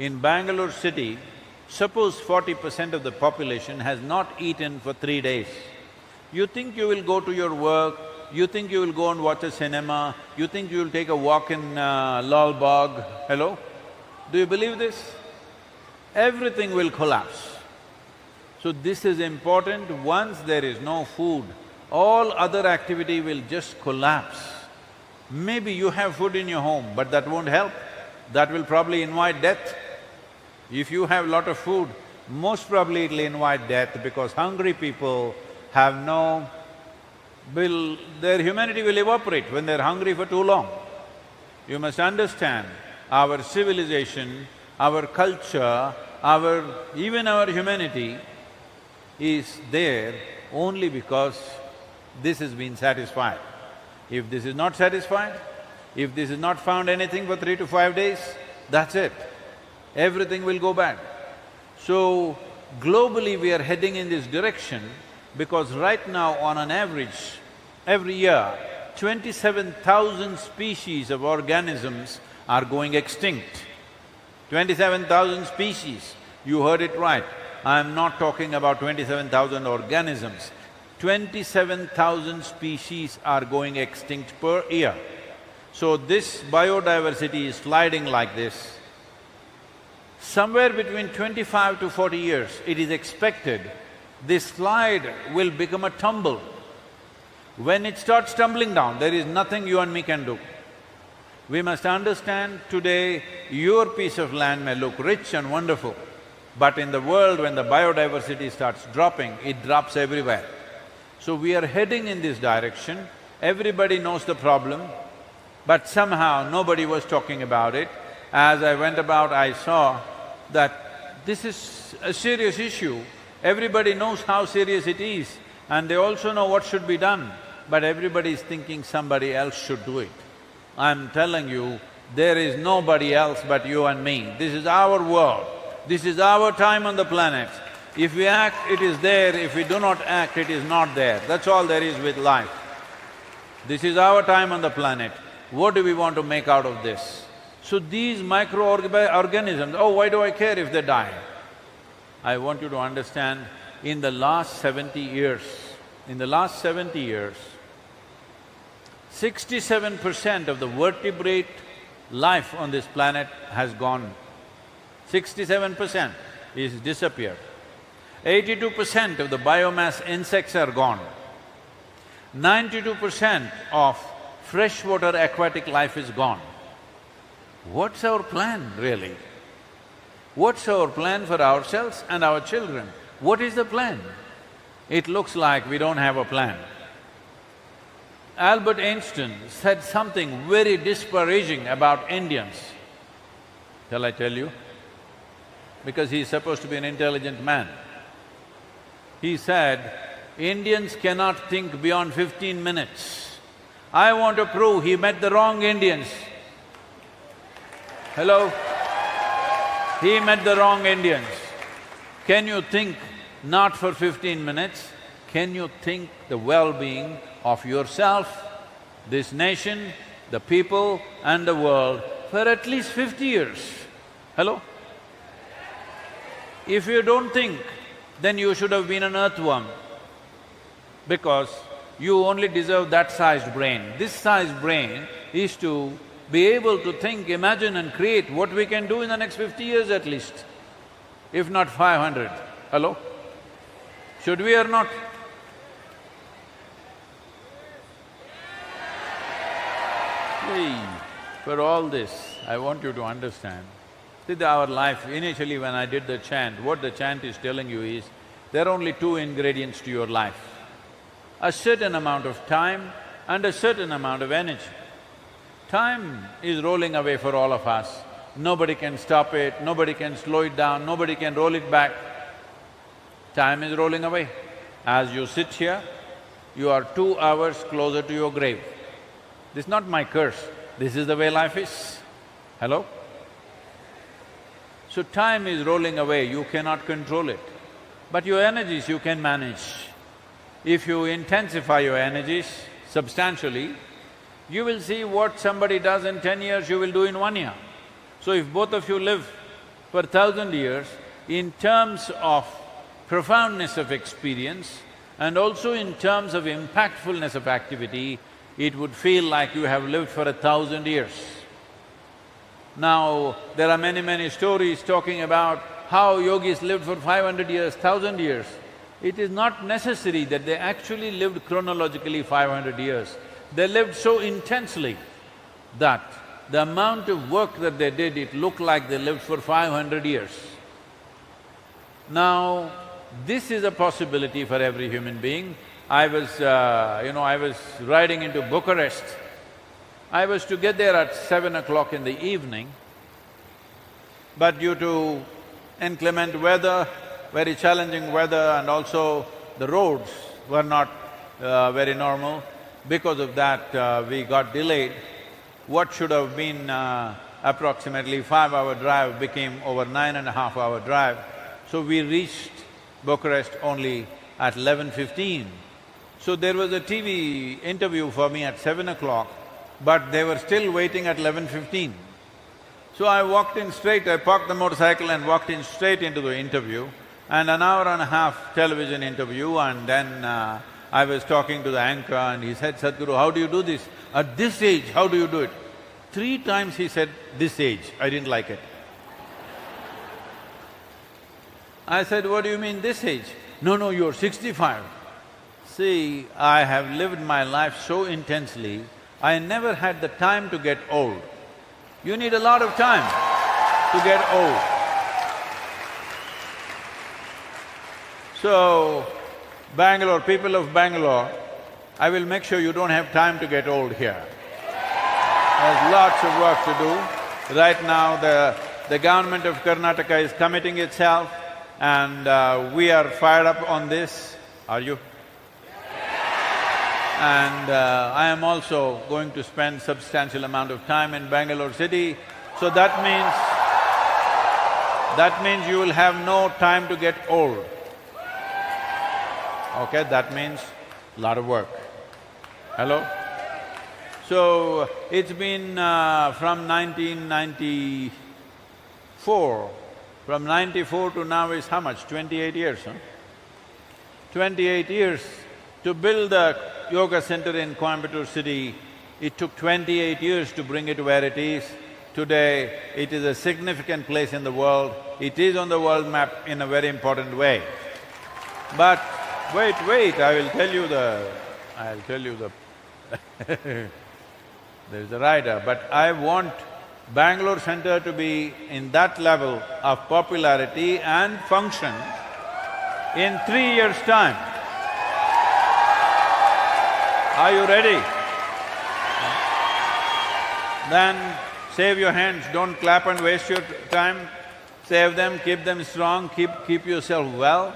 In Bangalore city, suppose 40% of the population has not eaten for 3 days. You think you will go to your work, you think you will go and watch a cinema, you think you will take a walk in Lal Bagh, hello? Do you believe this? Everything will collapse. So this is important. Once there is no food, all other activity will just collapse. Maybe you have food in your home, but that won't help. That will probably invite death. If you have lot of food, most probably it'll invite death because hungry people have no… their humanity will evaporate when they're hungry for too long. You must understand, our civilization, our culture, even our humanity is there only because this has been satisfied. If this is not satisfied, if this is not found anything for 3 to 5 days, that's it. Everything will go bad. So, globally we are heading in this direction because right now on an average, every year, 27,000 species of organisms are going extinct. 27,000 species, you heard it right. I'm not talking about 27,000 organisms. 27,000 species are going extinct per year. So this biodiversity is sliding like this. Somewhere between 25 to 40 years, it is expected this slide will become a tumble. When it starts tumbling down, there is nothing you and me can do. We must understand today, your piece of land may look rich and wonderful, but in the world when the biodiversity starts dropping, it drops everywhere. So we are heading in this direction, everybody knows the problem, but somehow nobody was talking about it. As I went about, I saw that this is a serious issue. Everybody knows how serious it is and they also know what should be done, but everybody is thinking somebody else should do it. I'm telling you, there is nobody else but you and me. This is our world. This is our time on the planet. If we act, it is there. If we do not act, it is not there. That's all there is with life. This is our time on the planet. What do we want to make out of this? So these microorganisms, oh, why do I care if they die? I want you to understand, in the last 70 years, 67% of the vertebrate life on this planet has gone. 67% is disappeared. 82% of the biomass insects are gone. 92% of freshwater aquatic life is gone. What's our plan really? What's our plan for ourselves and our children? What is the plan? It looks like we don't have a plan. Albert Einstein said something very disparaging about Indians. Shall I tell you? Because he's supposed to be an intelligent man. He said, Indians cannot think beyond 15 minutes. I want to prove he met the wrong Indians. Hello? He met the wrong Indians. Can you think not for 15 minutes? Can you think the well-being of yourself, this nation, the people and the world for at least 50 years? Hello? If you don't think, then you should have been an earthworm, because you only deserve that sized brain. This sized brain is to be able to think, imagine and create what we can do in the next 50 years at least, if not 500. Hello? Should we or not? For all this, I want you to understand, see, our life, initially when I did the chant, what the chant is telling you is, there are only two ingredients to your life, a certain amount of time and a certain amount of energy. Time is rolling away for all of us. Nobody can stop it, nobody can slow it down, nobody can roll it back. Time is rolling away. As you sit here, you are 2 hours closer to your grave. This is not my curse, this is the way life is. Hello? So time is rolling away, you cannot control it. But your energies you can manage. If you intensify your energies substantially, you will see what somebody does in 10 years, you will do in 1 year. So if both of you live for 1,000 years, in terms of profoundness of experience and also in terms of impactfulness of activity, it would feel like you have lived for 1,000 years. Now, there are many stories talking about how yogis lived for 500 years, 1,000 years. It is not necessary that they actually lived chronologically 500 years. They lived so intensely that the amount of work that they did, it looked like they lived for 500 years. Now, this is a possibility for every human being. I was riding into Bucharest. I was to get there at 7 o'clock in the evening, but due to inclement weather, very challenging weather, and also the roads were not very normal, because of that we got delayed. What should have been approximately 5-hour drive became over 9.5-hour drive. So we reached Bucharest only at 11:15. So there was a TV interview for me at 7 o'clock, but they were still waiting at 11:15. So I walked in straight, I parked the motorcycle and walked in straight into the interview, and an hour and a half television interview, and then I was talking to the anchor and he said, "Sadhguru, how do you do this? At this age, how do you do it?" 3 times he said, "this age." I didn't like it. I said, "What do you mean, this age?" No, you're 65. See, I have lived my life so intensely, I never had the time to get old. You need a lot of time to get old. So, Bangalore, people of Bangalore, I will make sure you don't have time to get old here. There's lots of work to do. Right now, the government of Karnataka is committing itself, and we are fired up on this. Are you? And I am also going to spend substantial amount of time in Bangalore city, so that means you will have no time to get old. Okay, that means a lot of work. Hello? So, it's been from 1994, from 94 to now is how much? 28 years, huh? 28 years. To build a yoga center in Coimbatore city, it took 28 years to bring it where it is. Today, it is a significant place in the world. It is on the world map in a very important way. But wait, I will tell you the… there's a rider, but I want Bangalore center to be in that level of popularity and function in 3 years' time. Are you ready? Then save your hands, don't clap and waste your time. Save them, keep them strong, keep yourself well,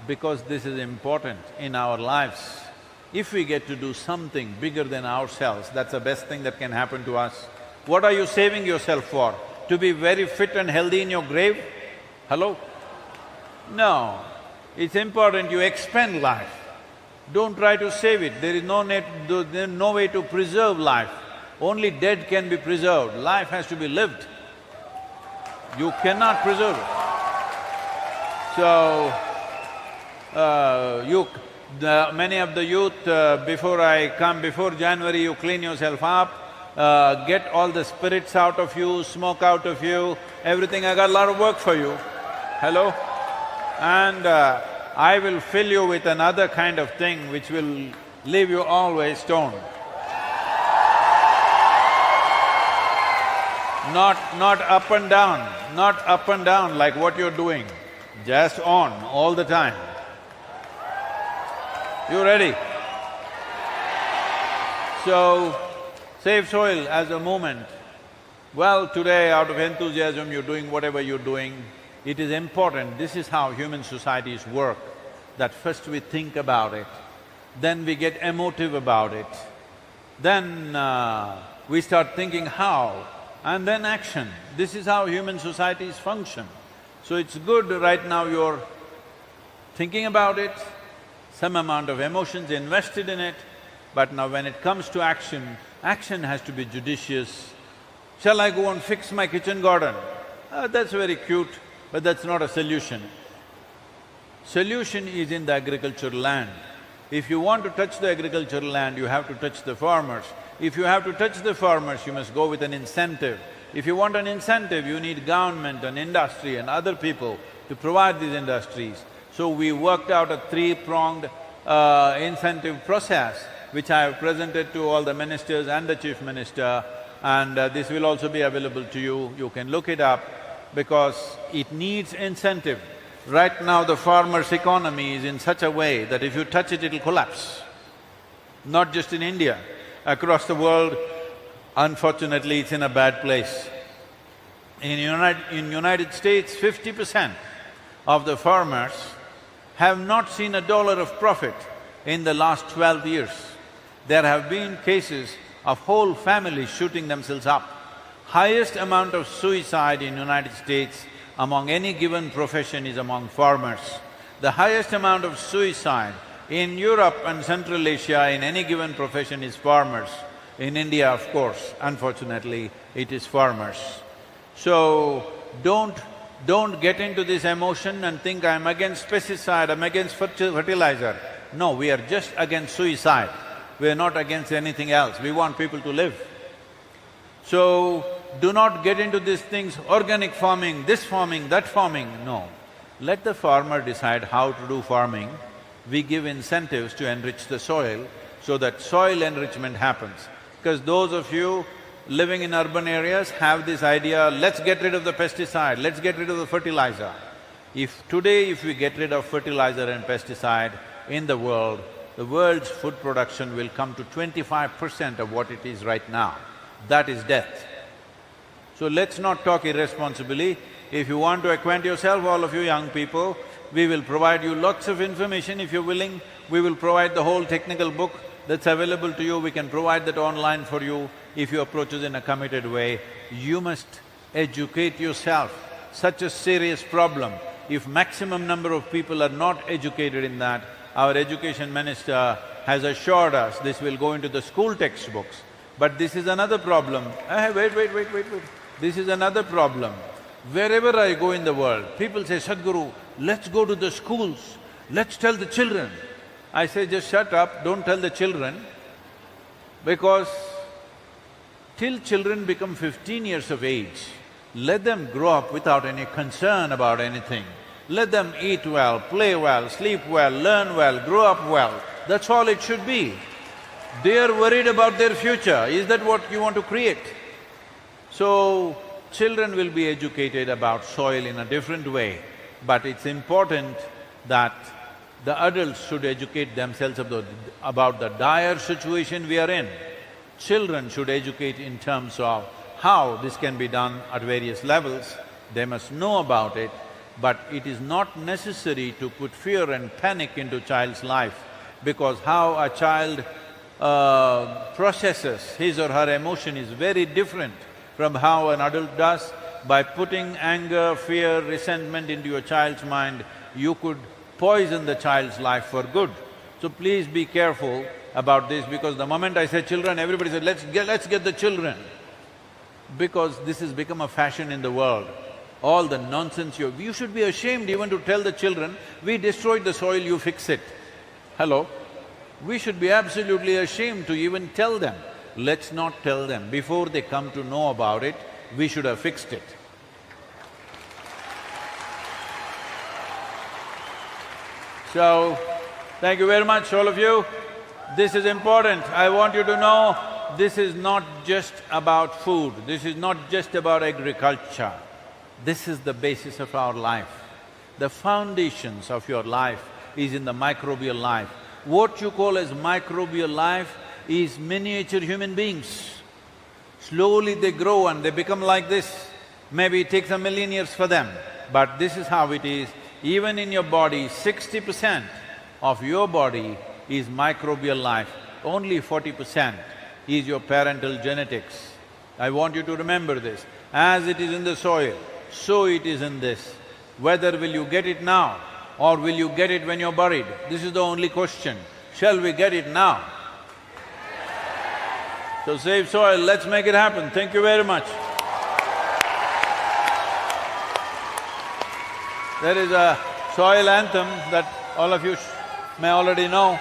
because this is important in our lives. If we get to do something bigger than ourselves, that's the best thing that can happen to us. What are you saving yourself for? To be very fit and healthy in your grave? Hello? No. It's important you expend life. Don't try to save it. There is no way to preserve life. Only dead can be preserved. Life has to be lived. You cannot preserve it. So, many of the youth, before January, you clean yourself up, get all the spirits out of you, smoke out of you, everything. I got a lot of work for you. Hello? And I will fill you with another kind of thing which will leave you always stoned. Not up and down like what you're doing, just on all the time. You ready? So, save soil as a movement. Well, today out of enthusiasm you're doing whatever you're doing. It is important, this is how human societies work, that first we think about it, then we get emotive about it, then we start thinking how, and then action. This is how human societies function. So it's good right now you're thinking about it, some amount of emotions invested in it, but now when it comes to action, action has to be judicious. Shall I go and fix my kitchen garden? That's very cute, but that's not a solution. Solution is in the agricultural land. If you want to touch the agricultural land, you have to touch the farmers. If you have to touch the farmers, you must go with an incentive. If you want an incentive, you need government and industry and other people to provide these industries. So we worked out a three-pronged incentive process, which I have presented to all the ministers and the chief minister, and this will also be available to you. You can look it up because it needs incentive. Right now the farmer's economy is in such a way that if you touch it, it'll collapse. Not just in India, across the world, unfortunately it's in a bad place. In United States, 50% of the farmers have not seen $1 of profit in the last 12 years. There have been cases of whole families shooting themselves up. Highest amount of suicide in United States among any given profession is among farmers. The highest amount of suicide in Europe and Central Asia in any given profession is farmers. In India, of course, unfortunately, it is farmers. So, don't get into this emotion and think, I'm against pesticide, I'm against fertilizer. No, we are just against suicide. We are not against anything else. We want people to live. So, do not get into these things, organic farming, this farming, that farming, no. Let the farmer decide how to do farming. We give incentives to enrich the soil so that soil enrichment happens. Because those of you living in urban areas have this idea, let's get rid of the pesticide, let's get rid of the fertilizer. If we get rid of fertilizer and pesticide in the world's food production will come to 25% of what it is right now. That is death. So let's not talk irresponsibly. If you want to acquaint yourself, all of you young people, we will provide you lots of information if you're willing. We will provide the whole technical book that's available to you, we can provide that online for you if you approach us in a committed way. You must educate yourself. Such a serious problem. If maximum number of people are not educated in that, our education minister has assured us this will go into the school textbooks. But this is another problem. Wait. This is another problem. Wherever I go in the world, people say, Sadhguru, let's go to the schools, let's tell the children. I say, just shut up, don't tell the children, because till children become 15 years of age, let them grow up without any concern about anything. Let them eat well, play well, sleep well, learn well, grow up well. That's all it should be. They are worried about their future. Is that what you want to create? So, children will be educated about soil in a different way, but it's important that the adults should educate themselves about the dire situation we are in. Children should educate in terms of how this can be done at various levels. They must know about it, but it is not necessary to put fear and panic into child's life, because how a child processes his or her emotion is very different from how an adult does. By putting anger, fear, resentment into your child's mind, you could poison the child's life for good. So please be careful about this, because the moment I say children, everybody says, let's get the children. Because this has become a fashion in the world. All the nonsense you should be ashamed even to tell the children, we destroyed the soil, you fix it. Hello? We should be absolutely ashamed to even tell them. Let's not tell them. Before they come to know about it, we should have fixed it. So, thank you very much, all of you. This is important. I want you to know, this is not just about food, this is not just about agriculture. This is the basis of our life. The foundations of your life is in the microbial life. What you call as microbial life is miniature human beings. Slowly they grow and they become like this. Maybe it takes 1,000,000 years for them, but this is how it is. Even in your body, 60% of your body is microbial life, only 40% is your parental genetics. I want you to remember this. As it is in the soil, so it is in this. Whether will you get it now or will you get it when you're buried? This is the only question. Shall we get it now? So save soil, let's make it happen. Thank you very much. There is a soil anthem that all of you may already know.